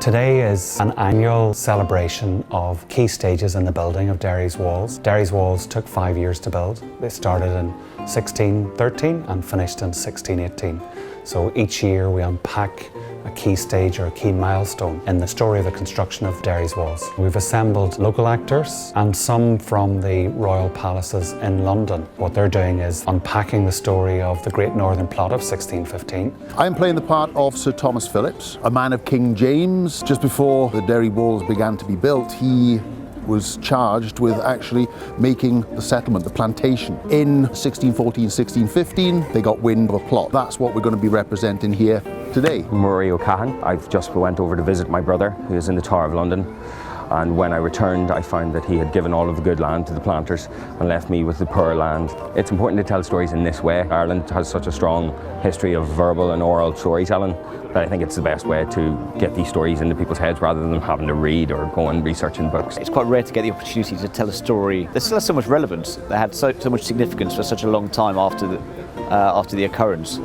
Today is an annual celebration of key stages in the building of Derry's Walls. Derry's Walls took 5 years to build. They started in 1613 and finished in 1618. So each year we unpack a key stage or a key milestone in the story of the construction of Derry's Walls. We've assembled local actors and some from the royal palaces in London. What they're doing is unpacking the story of the Great Northern Plot of 1615. I'm playing the part of Sir Thomas Phillips, a man of King James. Just before the Derry Walls began to be built, he was charged with actually making the settlement, the plantation. In 1614, 1615, they got wind of a plot. That's what we're going to be representing here today. Murray O'Cahan. I've just went over to visit my brother, who is in the Tower of London. And when I returned, I found that he had given all of the good land to the planters and left me with the poor land. It's important to tell stories in this way. Ireland has such a strong history of verbal and oral storytelling that I think it's the best way to get these stories into people's heads rather than them having to read or go and research in books. It's quite rare to get the opportunity to tell a story that still has so much relevance, that had so much significance for such a long time after the occurrence.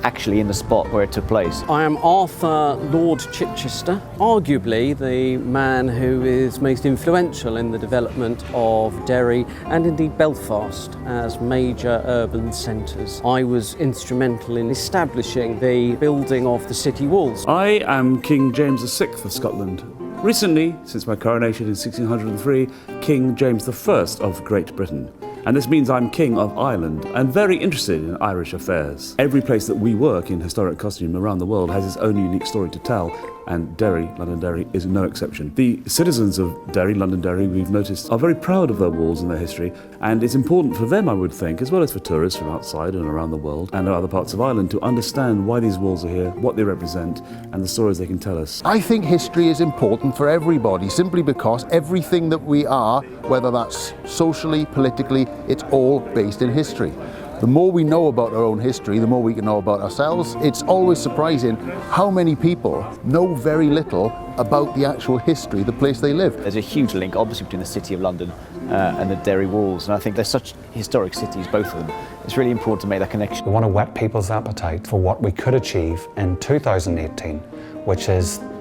Actually in the spot where it took place. I am Arthur Lord Chichester, arguably the man who is most influential in the development of Derry and indeed Belfast as major urban centres. I was instrumental in establishing the building of the city walls. I am King James VI of Scotland. Recently, since my coronation in 1603, King James I of Great Britain. And this means I'm King of Ireland and very interested in Irish affairs. Every place that we work in historic costume around the world has its own unique story to tell, and Derry, Londonderry, is no exception. The citizens of Derry, Londonderry, we've noticed, are very proud of their walls and their history, and it's important for them, I would think, as well as for tourists from outside and around the world and other parts of Ireland, to understand why these walls are here, what they represent, and the stories they can tell us. I think history is important for everybody, simply because everything that we are, whether that's socially, politically, it's all based in history. The more we know about our own history, the more we can know about ourselves. It's always surprising how many people know very little about the actual history of the place they live. There's a huge link, obviously, between the City of London and the Derry Walls, and I think they're such historic cities, both of them. It's really important to make that connection. We want to whet people's appetite for what we could achieve in 2018, which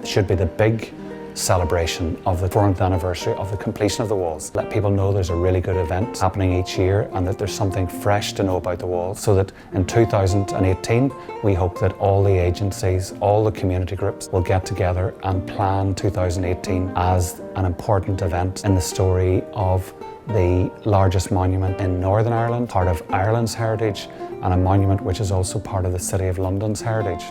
should be the big celebration of the 400th anniversary of the completion of the walls. Let people know there's a really good event happening each year and that there's something fresh to know about the walls, so that in 2018 we hope that all the agencies, all the community groups will get together and plan 2018 as an important event in the story of the largest monument in Northern Ireland, part of Ireland's heritage, and a monument which is also part of the City of London's heritage.